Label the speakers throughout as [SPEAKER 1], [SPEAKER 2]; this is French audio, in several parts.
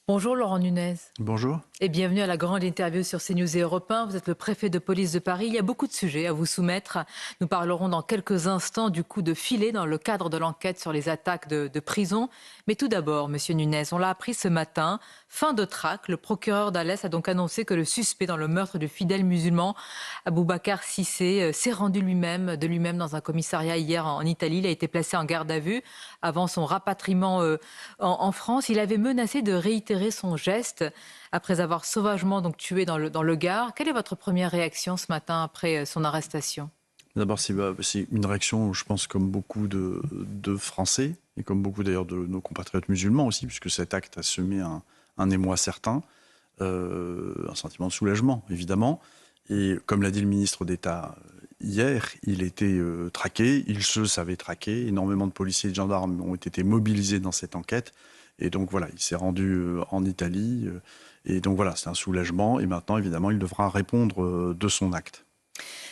[SPEAKER 1] Bonjour Laurent Nunez
[SPEAKER 2] Bonjour.
[SPEAKER 1] et bienvenue à la grande interview sur CNews et Europe 1. Vous êtes le préfet de police de Paris. Il y a beaucoup de sujets à vous soumettre. Nous parlerons dans quelques instants du coup de filet dans le cadre de l'enquête sur les attaques de prison. Mais tout d'abord, monsieur Nunez, on l'a appris ce matin, fin de traque. Le procureur d'Alès a donc annoncé que le suspect dans le meurtre du fidèle musulman Aboubacar Cissé s'est rendu de lui-même dans un commissariat hier en Italie. Il a été placé en garde à vue avant son rapatriement en France. Il avait menacé de réitérer son geste après avoir sauvagement donc tué dans le Gard. Quelle est votre première réaction ce matin après son arrestation?
[SPEAKER 2] D'abord, c'est une réaction, je pense, comme beaucoup de Français, et comme beaucoup d'ailleurs de nos compatriotes musulmans aussi, puisque cet acte a semé un émoi certain, un sentiment de soulagement, évidemment. Et comme l'a dit le ministre d'État hier, il était traqué, il se savait traqué. Énormément de policiers et de gendarmes ont été mobilisés dans cette enquête. Et donc voilà, il s'est rendu en Italie. Et donc voilà, c'est un soulagement. Et maintenant, évidemment, il devra répondre de son acte.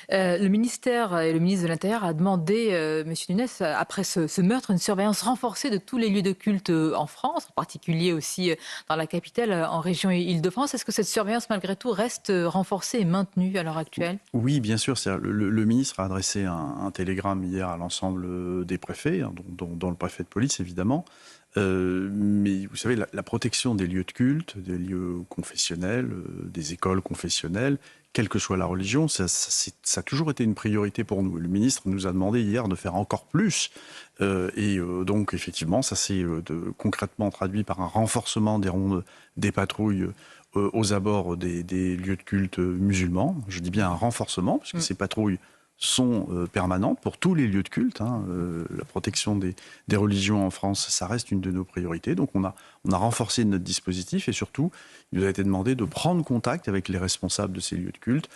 [SPEAKER 1] Le ministère et le ministre de l'Intérieur a demandé, Monsieur Nunez, après ce meurtre, une surveillance renforcée de tous les lieux de culte en France, en particulier aussi dans la capitale, en région Île-de-France. Est-ce que cette surveillance, malgré tout, reste renforcée et maintenue à l'heure actuelle?
[SPEAKER 2] Oui, bien sûr. Le ministre a adressé un télégramme hier à l'ensemble des préfets, hein, dont le préfet de police, évidemment. Mais vous savez, la protection des lieux de culte, des lieux confessionnels, des écoles confessionnelles, quelle que soit la religion, ça a toujours été une priorité pour nous. Le ministre nous a demandé hier de faire encore plus. Donc, effectivement, ça s'est concrètement traduit par un renforcement des rondes, des patrouilles aux abords des lieux de culte musulmans. Je dis bien un renforcement, puisque ces patrouilles sont permanentes pour tous les lieux de culte. La protection des religions en France, ça reste une de nos priorités. Donc on a renforcé notre dispositif et surtout, il nous a été demandé de prendre contact avec les responsables de ces lieux de culte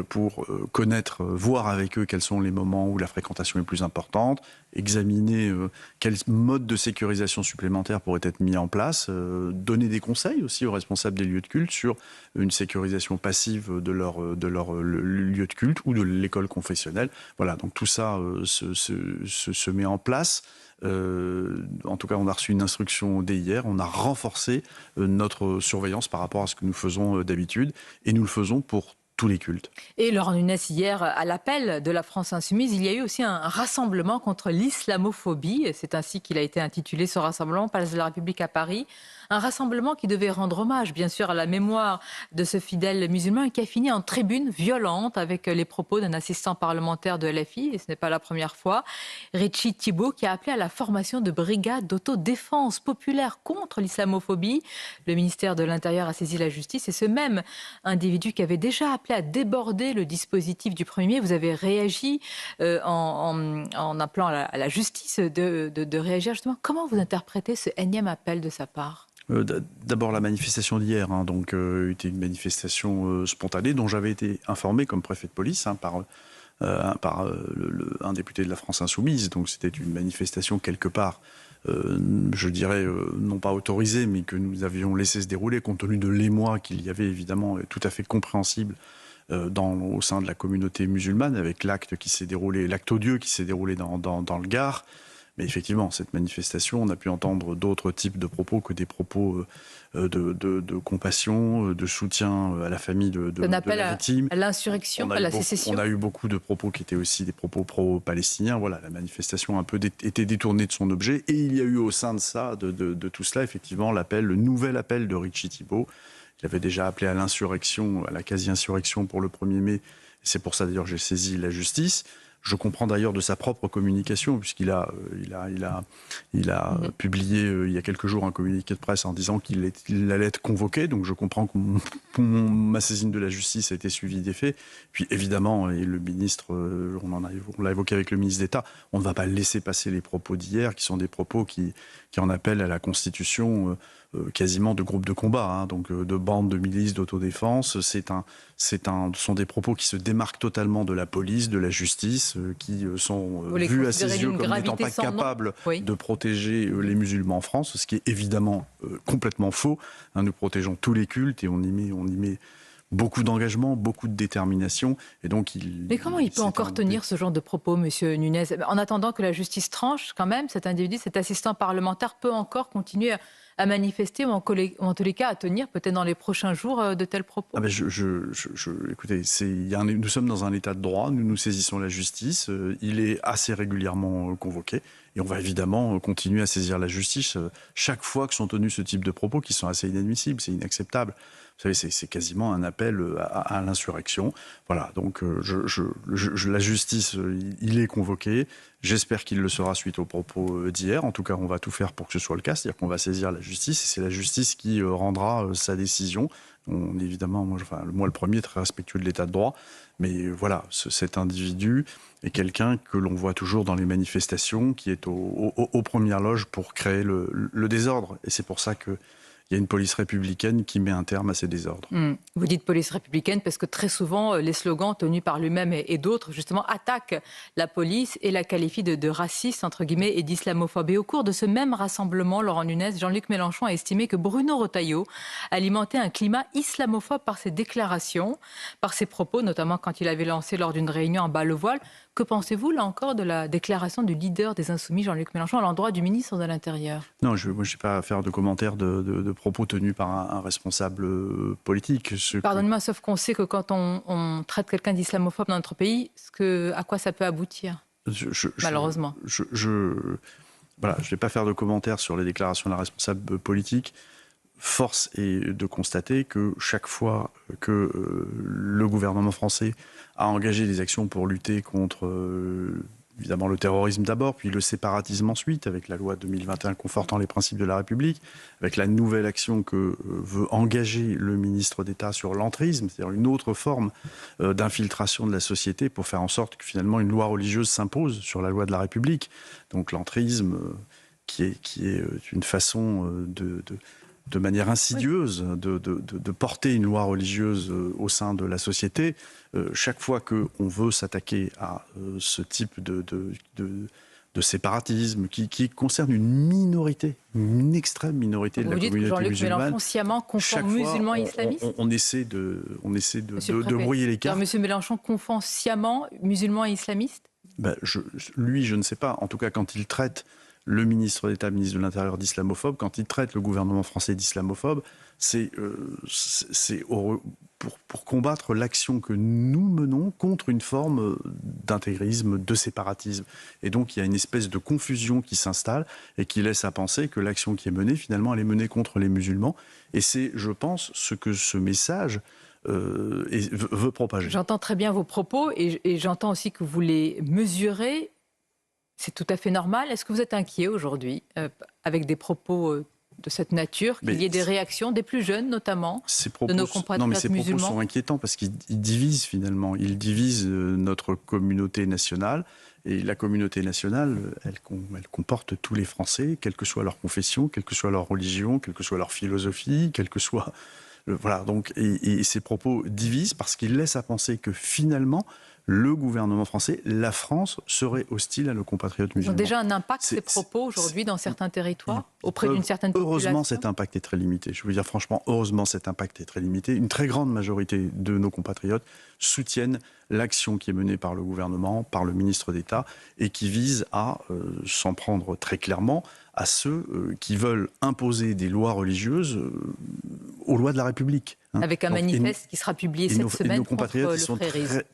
[SPEAKER 2] pour connaître, voir avec eux quels sont les moments où la fréquentation est plus importante, examiner quels modes de sécurisation supplémentaires pourraient être mis en place, donner des conseils aussi aux responsables des lieux de culte sur une sécurisation passive de leur lieu de culte ou de l'école confessionnelle. Voilà, donc tout ça se met en place. En tout cas, on a reçu une instruction dès hier. On a renforcé notre surveillance par rapport à ce que nous faisons d'habitude. Et nous le faisons pour tous les cultes.
[SPEAKER 1] Et Laurent Nunez, hier, à l'appel de la France Insoumise, il y a eu aussi un rassemblement contre l'islamophobie. C'est ainsi qu'il a été intitulé ce rassemblement, Place de la République à Paris. Un rassemblement qui devait rendre hommage, bien sûr, à la mémoire de ce fidèle musulman et qui a fini en tribune violente avec les propos d'un assistant parlementaire de LFI, et ce n'est pas la première fois, Richie Thibault, qui a appelé à la formation de brigades d'autodéfense populaire contre l'islamophobie. Le ministère de l'Intérieur a saisi la justice et ce même individu qui avait déjà appelé à déborder le dispositif du 1er mai, vous avez réagi en appelant à la justice de réagir justement. Comment vous interprétez ce énième appel de sa part?
[SPEAKER 2] D'abord la manifestation d'hier, donc était une manifestation spontanée dont j'avais été informé comme préfet de police par un député de la France Insoumise. Donc c'était une manifestation quelque part, je dirais, non pas autorisée, mais que nous avions laissé se dérouler compte tenu de l'émoi qu'il y avait évidemment tout à fait compréhensible au sein de la communauté musulmane avec l'acte qui s'est déroulé, l'acte odieux qui s'est déroulé dans le Gard. Mais effectivement, cette manifestation, on a pu entendre d'autres types de propos que des propos de compassion, de soutien à la famille de la victime.
[SPEAKER 1] À l'insurrection, à la sécession.
[SPEAKER 2] On a eu beaucoup de propos qui étaient aussi des propos pro-palestiniens. Voilà, la manifestation a un peu été détournée de son objet. Et il y a eu au sein de ça, de tout cela, effectivement, le nouvel appel de Richie Thibault. Il avait déjà appelé à l'insurrection, à la quasi-insurrection pour le 1er mai. C'est pour ça d'ailleurs que j'ai saisi la justice. Je comprends d'ailleurs de sa propre communication, puisqu'il a publié il y a quelques jours un communiqué de presse en disant qu'il allait être convoqué. Donc je comprends que ma saisine de la justice a été suivie des faits. Puis évidemment, et le ministre, on l'a évoqué avec le ministre d'État, on ne va pas laisser passer les propos d'hier, qui sont des propos qui en appellent à la constitution quasiment de groupes de combat, donc de bandes de milices d'autodéfense. Ce sont des propos qui se démarquent totalement de la police, de la justice, qui sont vus à ses yeux comme n'étant pas capables de protéger les musulmans en France, ce qui est évidemment complètement faux. Nous protégeons tous les cultes et on y met beaucoup d'engagement, beaucoup de détermination. Et donc
[SPEAKER 1] Mais comment il peut encore tenir ce genre de propos, monsieur Nunez? En attendant que la justice tranche, quand même, cet individu, cet assistant parlementaire peut encore continuer à manifester ou ou en tous les cas à tenir peut-être dans les prochains jours de tels propos?
[SPEAKER 2] Ah ben écoutez, nous sommes dans un état de droit, nous saisissons la justice, il est assez régulièrement convoqué, et on va évidemment continuer à saisir la justice chaque fois que sont tenus ce type de propos qui sont assez inadmissibles, c'est inacceptable. Vous savez, c'est quasiment un appel à l'insurrection. Voilà, donc la justice, il est convoqué. J'espère qu'il le sera suite aux propos d'hier. En tout cas, on va tout faire pour que ce soit le cas, c'est-à-dire qu'on va saisir la justice, et c'est la justice qui rendra sa décision. Évidemment, moi le premier, très respectueux de l'état de droit, mais voilà, cet individu est quelqu'un que l'on voit toujours dans les manifestations, qui est aux premières loges pour créer le désordre. Et c'est pour ça qu'il y a une police républicaine qui met un terme à ces désordres.
[SPEAKER 1] Vous dites police républicaine parce que très souvent, les slogans tenus par lui-même et d'autres, justement, attaquent la police et la qualifient de raciste, entre guillemets, et d'islamophobe. Et au cours de ce même rassemblement, Laurent Nunez, Jean-Luc Mélenchon a estimé que Bruno Retailleau alimentait un climat islamophobe par ses déclarations, par ses propos, notamment quand il avait lancé lors d'une réunion en bas le voile. Que pensez-vous, là encore, de la déclaration du leader des Insoumis, Jean-Luc Mélenchon, à l'endroit du ministre de l'Intérieur?
[SPEAKER 2] Non, moi, je n'ai pas à faire de commentaires de propos tenus par un responsable politique.
[SPEAKER 1] Pardonnez-moi, sauf qu'on sait que quand on traite quelqu'un d'islamophobe dans notre pays, à quoi ça peut aboutir, malheureusement.
[SPEAKER 2] Voilà, je ne vais pas faire de commentaires sur les déclarations d'un responsable politique. Force est de constater que chaque fois que le gouvernement français a engagé des actions pour lutter contre, évidemment, le terrorisme d'abord, puis le séparatisme ensuite, avec la loi 2021 confortant les principes de la République, avec la nouvelle action que veut engager le ministre d'État sur l'entrisme, c'est-à-dire une autre forme d'infiltration de la société pour faire en sorte que finalement une loi religieuse s'impose sur la loi de la République. Donc l'entrisme, qui est une façon de manière insidieuse de porter une loi religieuse au sein de la société. Chaque fois qu'on veut s'attaquer à ce type de séparatisme qui concerne une minorité, une extrême minorité de la communauté musulmane.
[SPEAKER 1] Jean-Luc Mélenchon sciemment confond musulmans et islamistes.
[SPEAKER 2] On essaie de brouiller les cartes.
[SPEAKER 1] Monsieur Mélenchon confond sciemment musulmans et islamistes?
[SPEAKER 2] Lui, je ne sais pas. En tout cas, quand il traite le ministre d'État, ministre de l'Intérieur d'islamophobe, quand il traite le gouvernement français d'islamophobe, c'est pour combattre l'action que nous menons contre une forme d'intégrisme, de séparatisme. Et donc il y a une espèce de confusion qui s'installe et qui laisse à penser que l'action qui est menée, finalement, elle est menée contre les musulmans. Et c'est, je pense, ce que ce message veut propager.
[SPEAKER 1] J'entends très bien vos propos et j'entends aussi que vous les mesurez. C'est tout à fait normal. Est-ce que vous êtes inquiet aujourd'hui avec des propos de cette nature, qu'il y ait des réactions des plus jeunes notamment, de nos compatriotes musulmans?
[SPEAKER 2] Ces propos sont inquiétants parce qu'ils divisent finalement. Ils divisent notre communauté nationale. Et la communauté nationale, elle comporte tous les Français, quelle que soit leur confession, quelle que soit leur religion, quelle que soit leur philosophie, quelle que soit... Voilà, donc, et ces propos divisent parce qu'ils laissent à penser que finalement, le gouvernement français, la France, serait hostile à nos compatriotes musulmans.
[SPEAKER 1] Ils ont déjà un impact, ces propos, aujourd'hui, dans certains territoires, auprès d'une certaine population?
[SPEAKER 2] Heureusement, cet impact est très limité. Je veux dire, franchement, heureusement, cet impact est très limité. Une très grande majorité de nos compatriotes soutiennent l'action qui est menée par le gouvernement, par le ministre d'État, et qui vise à s'en prendre très clairement à ceux qui veulent imposer des lois religieuses aux lois de la République.
[SPEAKER 1] Avec un manifeste qui sera publié cette semaine.
[SPEAKER 2] Et nos compatriotes sont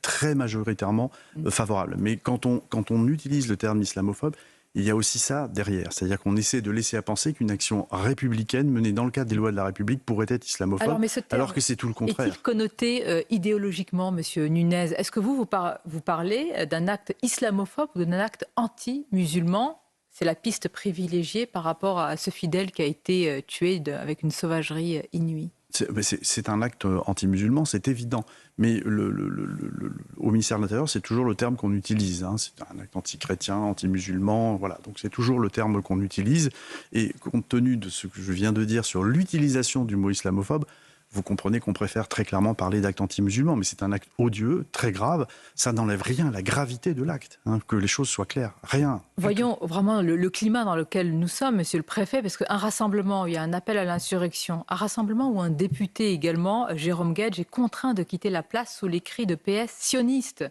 [SPEAKER 2] très majoritairement favorables. Mais quand on utilise le terme islamophobe, il y a aussi ça derrière. C'est-à-dire qu'on essaie de laisser à penser qu'une action républicaine menée dans le cadre des lois de la République pourrait être islamophobe, alors que c'est tout le contraire.
[SPEAKER 1] Est-il connoté idéologiquement, Monsieur Nunez? Est-ce que vous parlez d'un acte islamophobe ou d'un acte anti-musulman? C'est la piste privilégiée par rapport à ce fidèle qui a été tué avec une sauvagerie inouïe.
[SPEAKER 2] C'est un acte anti-musulman, c'est évident. Mais au ministère de l'Intérieur, c'est toujours le terme qu'on utilise. C'est un acte anti-chrétien, anti-musulman, voilà. Donc c'est toujours le terme qu'on utilise. Et compte tenu de ce que je viens de dire sur l'utilisation du mot islamophobe, vous comprenez qu'on préfère très clairement parler d'acte anti-musulman. Mais c'est un acte odieux, très grave. Ça n'enlève rien à la gravité de l'acte. Que les choses soient claires. Rien.
[SPEAKER 1] Voyons vraiment le climat dans lequel nous sommes, Monsieur le Préfet, parce qu'un rassemblement, il y a un appel à l'insurrection, un rassemblement où un député également, Jérôme Guedj, est contraint de quitter la place sous les cris de PS sionistes.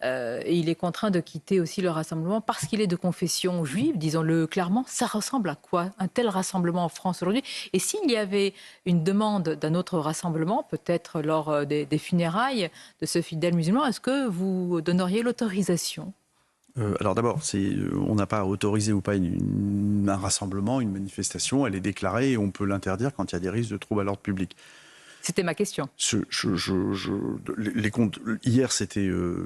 [SPEAKER 1] Et il est contraint de quitter aussi le rassemblement parce qu'il est de confession juive, disons-le clairement. Ça ressemble à quoi, un tel rassemblement en France aujourd'hui? Et s'il y avait une demande d'un autre rassemblement, peut-être lors des funérailles de ce fidèle musulman, est-ce que vous donneriez l'autorisation?
[SPEAKER 2] Alors d'abord, on n'a pas à autoriser ou pas un rassemblement, une manifestation, elle est déclarée et on peut l'interdire quand il y a des risques de troubles à l'ordre public.
[SPEAKER 1] C'était ma question.
[SPEAKER 2] Les comptes, hier, il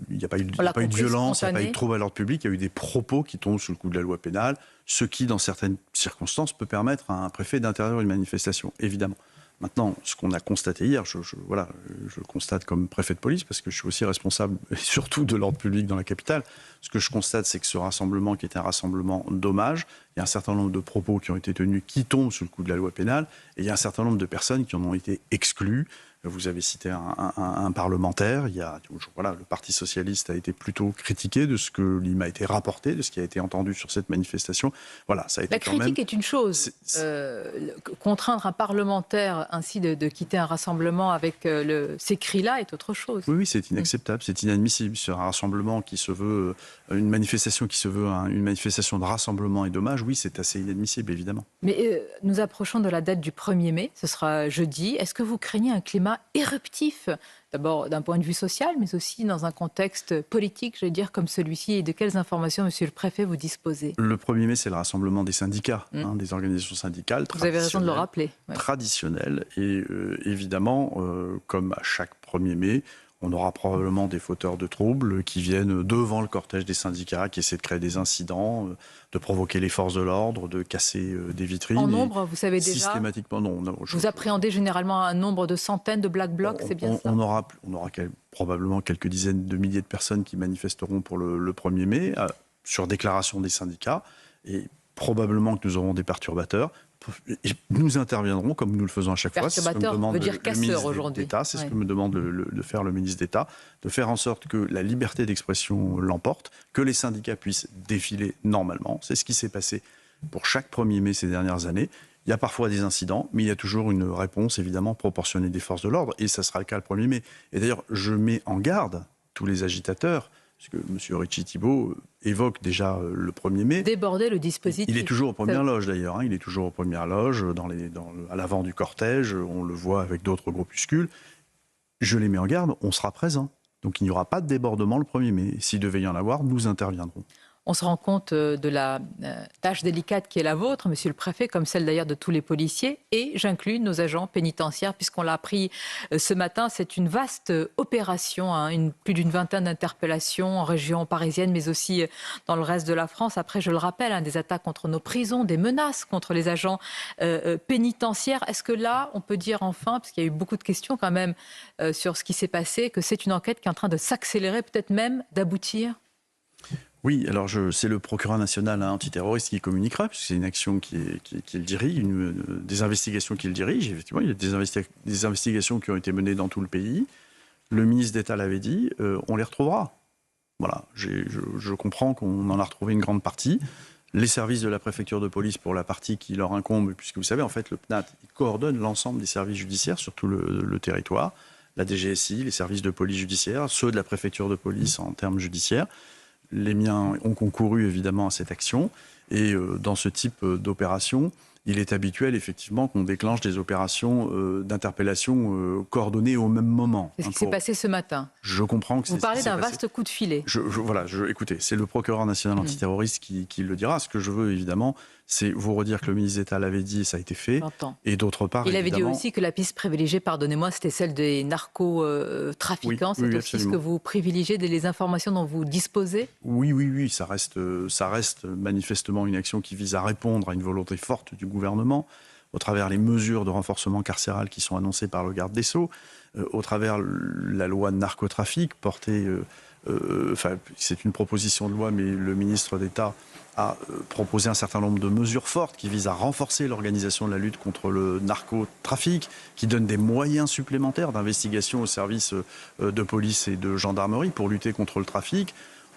[SPEAKER 2] n'y a pas eu de violence, il n'y a pas eu de trouble à l'ordre public, il y a eu des propos qui tombent sous le coup de la loi pénale, ce qui, dans certaines circonstances, peut permettre à un préfet d'interdire une manifestation, évidemment. Maintenant, ce qu'on a constaté hier, je constate comme préfet de police, parce que je suis aussi responsable, et surtout de l'ordre public dans la capitale, ce que je constate, c'est que ce rassemblement, qui est un rassemblement d'hommage, il y a un certain nombre de propos qui ont été tenus qui tombent sous le coup de la loi pénale, et il y a un certain nombre de personnes qui en ont été exclues. Vous avez cité un parlementaire. Le Parti socialiste a été plutôt critiqué de ce il m'a été rapporté, de ce qui a été entendu sur cette manifestation. Voilà, ça a été
[SPEAKER 1] la critique est une chose. Contraindre un parlementaire ainsi de quitter un rassemblement avec ces cris-là est autre chose.
[SPEAKER 2] Oui, c'est inacceptable, c'est inadmissible. Sur un rassemblement qui se veut, une manifestation qui se veut une manifestation de rassemblement et d'hommage, oui, c'est assez inadmissible, évidemment.
[SPEAKER 1] Mais nous approchons de la date du 1er mai, ce sera jeudi. Est-ce que vous craignez un climat éruptif, d'abord d'un point de vue social, mais aussi dans un contexte politique, je veux dire, comme celui-ci? Et de quelles informations, monsieur le préfet, vous disposez?
[SPEAKER 2] Le 1er mai, c'est le rassemblement des syndicats, des organisations syndicales.
[SPEAKER 1] Vous avez raison de le rappeler.
[SPEAKER 2] Ouais. Traditionnel. Et évidemment, comme à chaque 1er mai, on aura probablement des fauteurs de troubles qui viennent devant le cortège des syndicats, qui essaient de créer des incidents, de provoquer les forces de l'ordre, de casser des vitrines.
[SPEAKER 1] En nombre, vous savez déjà?
[SPEAKER 2] Systématiquement, non.
[SPEAKER 1] Vous appréhendez généralement un nombre de centaines de Black Blocs, c'est bien ça?
[SPEAKER 2] On aura probablement quelques dizaines de milliers de personnes qui manifesteront pour le 1er mai, sur déclaration des syndicats, et probablement que nous aurons des perturbateurs. Nous interviendrons, comme nous le faisons à chaque fois.
[SPEAKER 1] Perturbateur veut dire casseur aujourd'hui.
[SPEAKER 2] C'est ce que me demande de faire le ministre d'État, de faire en sorte que la liberté d'expression l'emporte, que les syndicats puissent défiler normalement. C'est ce qui s'est passé pour chaque 1er mai ces dernières années. Il y a parfois des incidents, mais il y a toujours une réponse évidemment proportionnée des forces de l'ordre, et ça sera le cas le 1er mai. Et d'ailleurs, je mets en garde tous les agitateurs, puisque M. Ricci-Thibault évoque déjà le 1er mai.
[SPEAKER 1] Déborder le dispositif.
[SPEAKER 2] Il est toujours aux premières loges d'ailleurs, il est toujours aux premières loges, à l'avant du cortège, on le voit avec d'autres groupuscules. Je les mets en garde, on sera présent. Donc il n'y aura pas de débordement le 1er mai. S'il devait y en avoir, nous interviendrons.
[SPEAKER 1] On se rend compte de la tâche délicate qui est la vôtre, monsieur le préfet, comme celle d'ailleurs de tous les policiers, et j'inclus nos agents pénitentiaires, puisqu'on l'a appris ce matin. C'est une vaste opération, plus d'une vingtaine d'interpellations en région parisienne, mais aussi dans le reste de la France. Après, je le rappelle, des attaques contre nos prisons, des menaces contre les agents pénitentiaires. Est-ce que là, on peut dire enfin, parce qu'il y a eu beaucoup de questions quand même sur ce qui s'est passé, que c'est une enquête qui est en train de s'accélérer, peut-être même d'aboutir?
[SPEAKER 2] Oui, alors c'est le procureur national antiterroriste qui communiquera, puisque c'est une action qu'il dirige, des investigations qu'il dirige. Effectivement, il y a des investigations qui ont été menées dans tout le pays. Le ministre d'État l'avait dit, on les retrouvera. Voilà, je comprends qu'on en a retrouvé une grande partie. Les services de la préfecture de police pour la partie qui leur incombe, puisque vous savez, en fait, le PNAT il coordonne l'ensemble des services judiciaires sur tout le territoire, la DGSI, les services de police judiciaire, ceux de la préfecture de police en termes judiciaires. Les miens ont concouru évidemment à cette action, et dans ce type d'opération, il est habituel effectivement qu'on déclenche des opérations d'interpellation coordonnées au même moment.
[SPEAKER 1] C'est ce qui s'est passé ce matin.
[SPEAKER 2] Je comprends que
[SPEAKER 1] vous parlez d'un vaste coup de filet.
[SPEAKER 2] Écoutez, c'est le procureur national antiterroriste qui le dira. Ce que je veux évidemment, c'est vous redire que le ministre d'État l'avait dit et ça a été fait. Et d'autre part,
[SPEAKER 1] il avait dit aussi que la piste privilégiée, pardonnez-moi, c'était celle des narcotrafiquants. C'est aussi absolument ce que vous privilégiez, les informations dont vous disposez?
[SPEAKER 2] Oui, ça reste manifestement une action qui vise à répondre à une volonté forte du gouvernement, au travers les mesures de renforcement carcéral qui sont annoncées par le garde des Sceaux, au travers la loi de narcotrafic portée, c'est une proposition de loi, mais le ministre d'État a proposé un certain nombre de mesures fortes qui visent à renforcer l'organisation de la lutte contre le narcotrafic, qui donne des moyens supplémentaires d'investigation aux services de police et de gendarmerie pour lutter contre le trafic.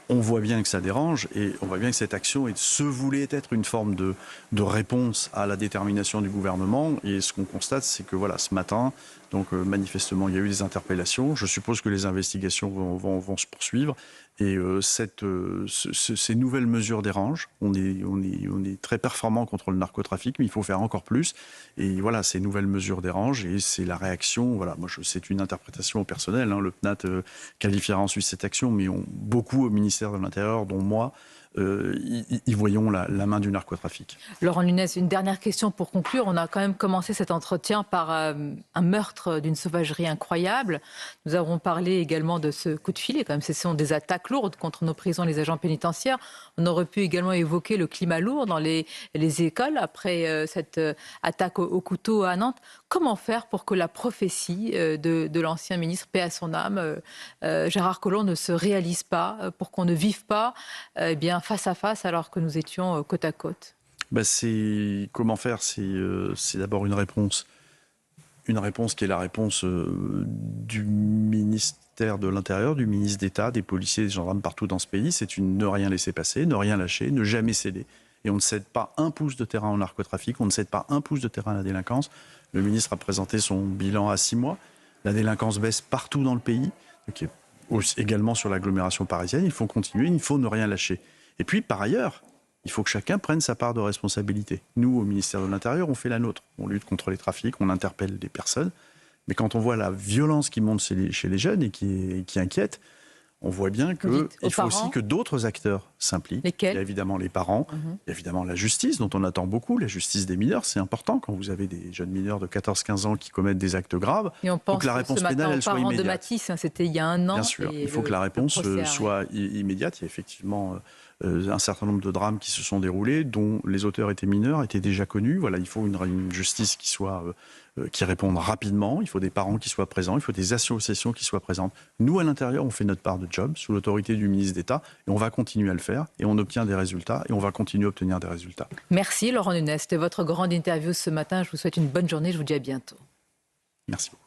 [SPEAKER 2] on voit bien que ça dérange et on voit bien que cette action se voulait être une forme de réponse à la détermination du gouvernement. Et ce qu'on constate, c'est que voilà, ce matin, donc manifestement, il y a eu des interpellations. Je suppose que les investigations vont se poursuivre. Et ces nouvelles mesures dérangent. On est très performant contre le narcotrafic, mais il faut faire encore plus. Et voilà, ces nouvelles mesures dérangent et c'est la réaction. Voilà, moi, c'est une interprétation personnelle. Hein. Le PNAT qualifiera ensuite cette action, mais beaucoup au ministère de l'Intérieur, dont moi, y voyons la main du narcotrafic.
[SPEAKER 1] Laurent Nunez, une dernière question pour conclure. On a quand même commencé cet entretien par un meurtre d'une sauvagerie incroyable. Nous avons parlé également de ce coup de filet. Quand même, ce sont des attaques lourdes contre nos prisons, les agents pénitentiaires. On aurait pu également évoquer le climat lourd dans les écoles après cette attaque au couteau à Nantes. Comment faire pour que la prophétie de l'ancien ministre, paix à son âme, Gérard Collomb, ne se réalise pas, pour qu'on ne vive pas bien face à face alors que nous étions côte à côte?
[SPEAKER 2] Comment faire? C'est d'abord une réponse qui est la réponse du ministère de l'Intérieur, du ministre d'État, des policiers, des gendarmes partout dans ce pays. C'est ne rien laisser passer, ne rien lâcher, ne jamais céder. Et on ne cède pas un pouce de terrain au narcotrafic, on ne cède pas un pouce de terrain à la délinquance. Le ministre a présenté son bilan à 6 mois. La délinquance baisse partout dans le pays, également sur l'agglomération parisienne. Il faut continuer, il faut ne rien lâcher. Et puis, par ailleurs, il faut que chacun prenne sa part de responsabilité. Nous, au ministère de l'Intérieur, on fait la nôtre. On lutte contre les trafics, on interpelle des personnes. Mais quand on voit la violence qui monte chez les jeunes et qui inquiète, on voit bien qu'il faut aussi que d'autres acteurs s'impliquent.
[SPEAKER 1] Lesquels?
[SPEAKER 2] Il y a évidemment les parents, il y a évidemment la justice, dont on attend beaucoup. La justice des mineurs, c'est important. Quand vous avez des jeunes mineurs de 14-15 ans qui commettent des actes graves,
[SPEAKER 1] il faut que
[SPEAKER 2] la réponse pénale elle soit immédiate.
[SPEAKER 1] De Matisse, hein, c'était il y a un an.
[SPEAKER 2] Bien sûr, il faut que la réponse soit immédiate. Il y a effectivement un certain nombre de drames qui se sont déroulés, dont les auteurs étaient mineurs, étaient déjà connus. Voilà, il faut une justice qui réponde rapidement. Il faut des parents qui soient présents. Il faut des associations qui soient présentes. Nous, à l'intérieur, on fait notre part de job sous l'autorité du ministre d'État et on va continuer à le faire et on obtient des résultats et on va continuer à obtenir des résultats.
[SPEAKER 1] Merci Laurent Nunez. C'était votre grande interview ce matin. Je vous souhaite une bonne journée. Je vous dis à bientôt.
[SPEAKER 2] Merci beaucoup.